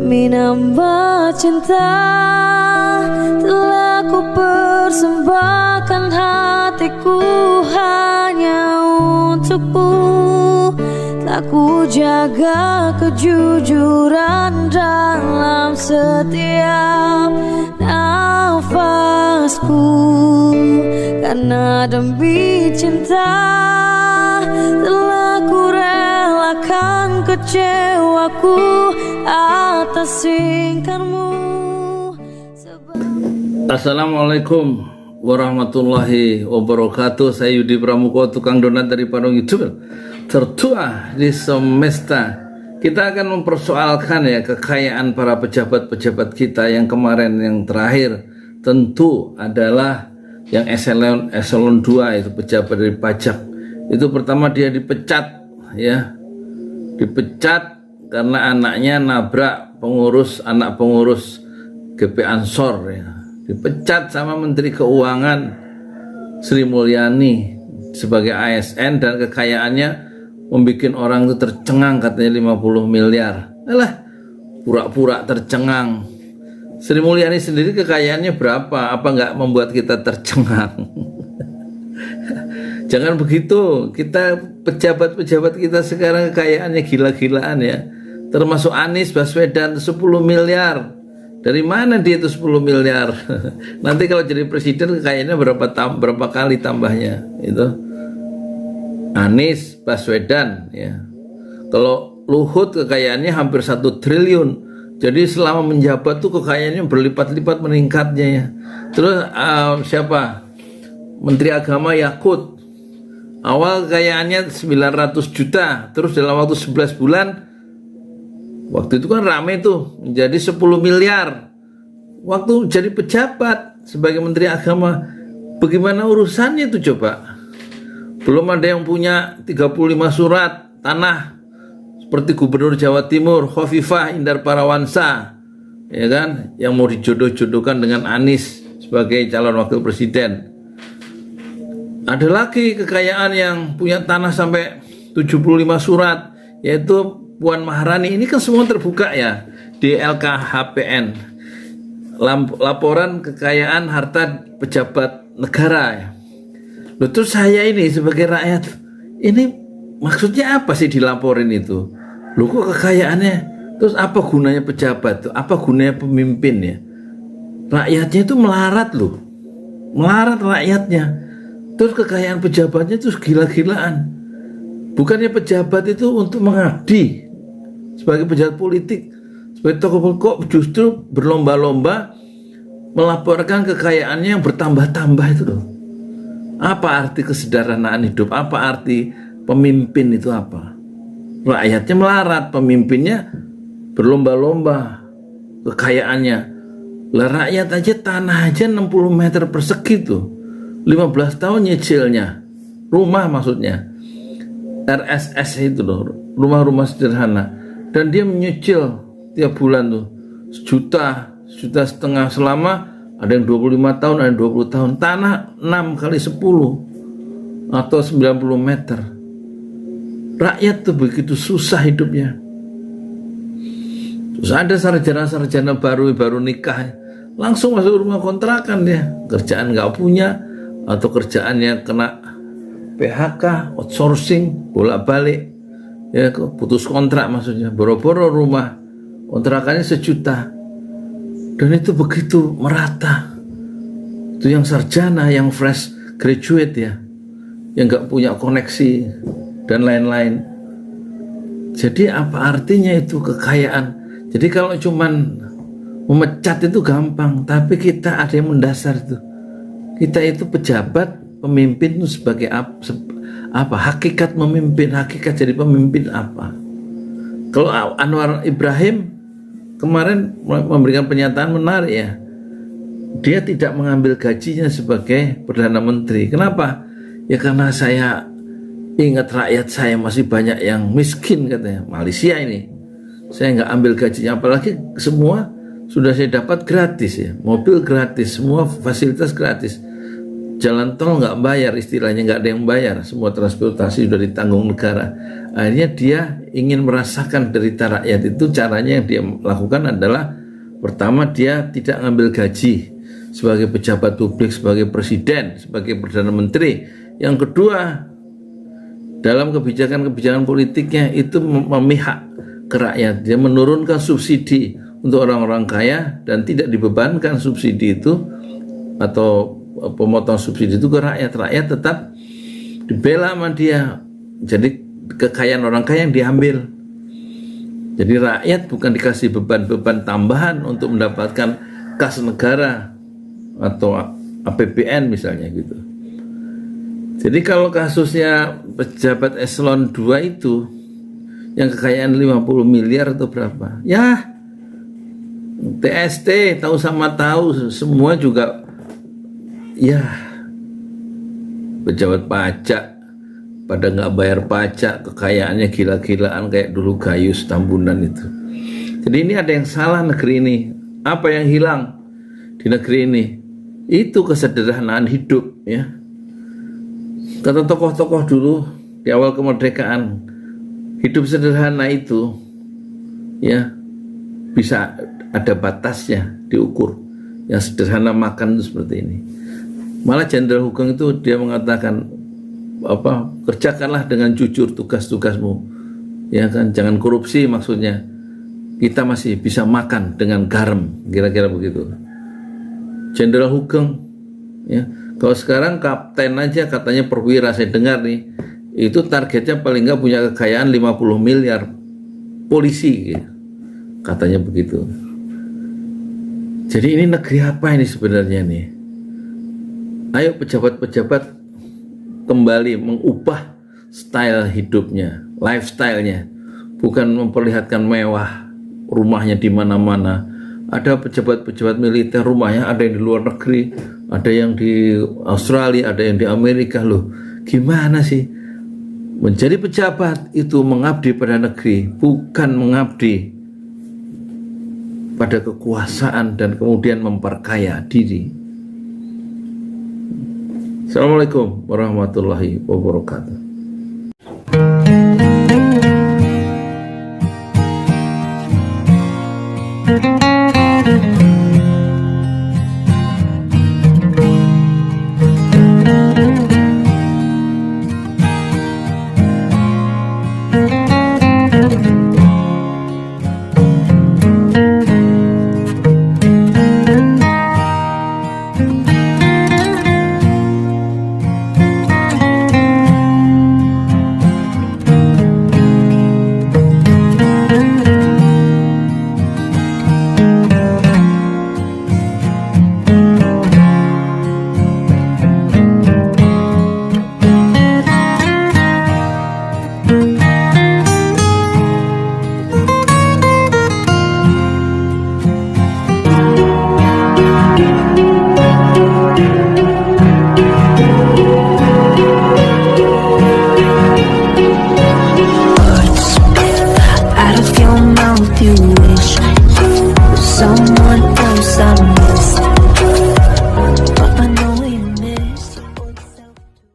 Demi nambah cinta telah ku persembahkan hatiku hanya untukmu. Telah ku jaga kejujuran dalam setiap nafasku. Karena demi cinta telah ku relakan kecewaku atas ingkarmu. Assalamualaikum warahmatullahi wabarakatuh. Saya Yudi Pramuko, tukang donat dari Padang YouTube tertua di semesta. Kita akan mempersoalkan ya kekayaan para pejabat-pejabat kita yang kemarin, yang terakhir tentu adalah yang eselon 2 itu pejabat dari pajak. Itu pertama dia dipecat ya. Dipecat karena anaknya nabrak anak pengurus GP Ansor ya. Dipecat sama Menteri Keuangan Sri Mulyani sebagai ASN, dan kekayaannya membuat orang itu tercengang, katanya 50 miliar. Alah, pura-pura tercengang. Sri Mulyani sendiri kekayaannya berapa? Apa nggak membuat kita tercengang? Jangan begitu. Kita pejabat-pejabat kita sekarang kekayaannya gila-gilaan ya. Termasuk Anies Baswedan 10 miliar. Dari mana dia itu 10 miliar? Nanti kalau jadi presiden kekayaannya berapa kali tambahnya? Itu Anies Baswedan ya. Kalau Luhut kekayaannya hampir 1 triliun. Jadi selama menjabat tuh kekayaannya berlipat-lipat meningkatnya ya. Terus siapa? Menteri Agama Yakut. Awal kekayaannya 900 juta, terus dalam waktu 11 bulan, waktu itu kan rame tuh, menjadi 10 miliar. Waktu jadi pejabat sebagai Menteri Agama, bagaimana urusannya itu coba? Belum ada yang punya 35 surat tanah seperti Gubernur Jawa Timur Khofifah Indar Parawansa, ya kan, yang mau dijodoh-jodohkan dengan Anies sebagai calon wakil presiden. Ada lagi kekayaan yang punya tanah sampai 75 surat, yaitu Puan Maharani. Ini kan semua terbuka ya di LKHPN, laporan kekayaan harta pejabat negara ya. Loh, terus saya ini sebagai rakyat, ini maksudnya apa sih dilaporin itu? Loh, kok kekayaannya? Terus apa gunanya pejabat tuh? Apa gunanya pemimpin ya? Rakyatnya itu melarat loh. Melarat rakyatnya. Terus kekayaan pejabatnya itu gila-gilaan. Bukannya pejabat itu untuk mengabdi sebagai pejabat politik, sebagai tokoh, kok justru berlomba-lomba melaporkan kekayaannya yang bertambah-tambah itu loh. Apa arti kesederhanaan hidup? Apa arti pemimpin itu apa? Rakyatnya melarat, pemimpinnya berlomba-lomba kekayaannya. Lah rakyat aja tanah aja 60 meter persegi tuh, 15 tahun nyicilnya, rumah maksudnya, RSS itu loh, rumah-rumah sederhana, dan dia menyicil tiap bulan tuh sejuta setengah selama, ada yang 25 tahun, ada yang 20 tahun, tanah 6 kali 10 atau 90 meter. Rakyat tuh begitu susah hidupnya. Terus ada sarjana-sarjana baru nikah, langsung masuk rumah kontrakan dia, kerjaan nggak punya, atau kerjaannya kena PHK, outsourcing, bolak-balik ya, putus kontrak maksudnya, boro-boro rumah kontrakannya 1 juta. Dan itu begitu merata. Itu yang sarjana, yang fresh graduate ya, yang nggak punya koneksi dan lain-lain. Jadi apa artinya itu kekayaan? Jadi kalau cuman memecat itu gampang, tapi kita ada yang mendasar itu. Kita itu pejabat, pemimpin itu sebagai apa? Hakikat memimpin, hakikat jadi pemimpin apa? Kalau Anwar Ibrahim kemarin memberikan pernyataan menarik ya. Dia tidak mengambil gajinya sebagai Perdana Menteri. Kenapa? Ya karena saya ingat rakyat saya masih banyak yang miskin, katanya. Malaysia ini. Saya nggak ambil gajinya, apalagi semua sudah saya dapat gratis ya. Mobil gratis, semua fasilitas gratis. jalan tol nggak bayar, istilahnya nggak ada yang bayar, semua transportasi sudah ditanggung negara. Akhirnya dia ingin merasakan derita rakyat. Itu caranya yang dia lakukan adalah, pertama dia tidak ngambil gaji sebagai pejabat publik, sebagai presiden, sebagai perdana menteri. Yang kedua, dalam kebijakan-kebijakan politiknya itu memihak ke rakyat. Dia menurunkan subsidi untuk orang-orang kaya dan tidak dibebankan subsidi itu atau pemotong subsidi itu ke rakyat. Rakyat tetap dibela sama dia. Jadi kekayaan orang kaya yang diambil. Jadi rakyat bukan dikasih beban-beban tambahan untuk mendapatkan kas negara atau APBN misalnya gitu. Jadi kalau kasusnya pejabat eselon 2 itu yang kekayaan 50 miliar atau berapa? Ya TST tahu sama tahu, semua juga ya pejabat pajak pada nggak bayar pajak, kekayaannya gila-gilaan kayak dulu Gayus Tambunan itu. Jadi ini ada yang salah negeri ini. Apa yang hilang di negeri ini? Itu kesederhanaan hidup ya. Kata tokoh-tokoh dulu di awal kemerdekaan, hidup sederhana itu ya bisa ada batasnya, diukur. Yang sederhana makan itu seperti ini. Malah Jenderal Hugeng itu dia mengatakan kerjakanlah dengan jujur tugas-tugasmu, ya kan, jangan korupsi, maksudnya kita masih bisa makan dengan garam, kira-kira begitu. Jenderal Hugeng ya. Kalau sekarang kapten aja katanya perwira, saya dengar nih, itu targetnya paling nggak punya kekayaan 50 miliar. Polisi gitu. Katanya begitu. Jadi ini negeri apa ini sebenarnya nih? Ayo pejabat-pejabat kembali mengubah style hidupnya, lifestyle-nya, bukan memperlihatkan mewah, rumahnya di mana-mana. Ada pejabat-pejabat militer rumahnya ada yang di luar negeri, ada yang di Australia, ada yang di Amerika. Loh, gimana sih? Menjadi pejabat itu mengabdi pada negeri, bukan mengabdi pada kekuasaan dan kemudian memperkaya diri. Assalamualaikum warahmatullahi wabarakatuh.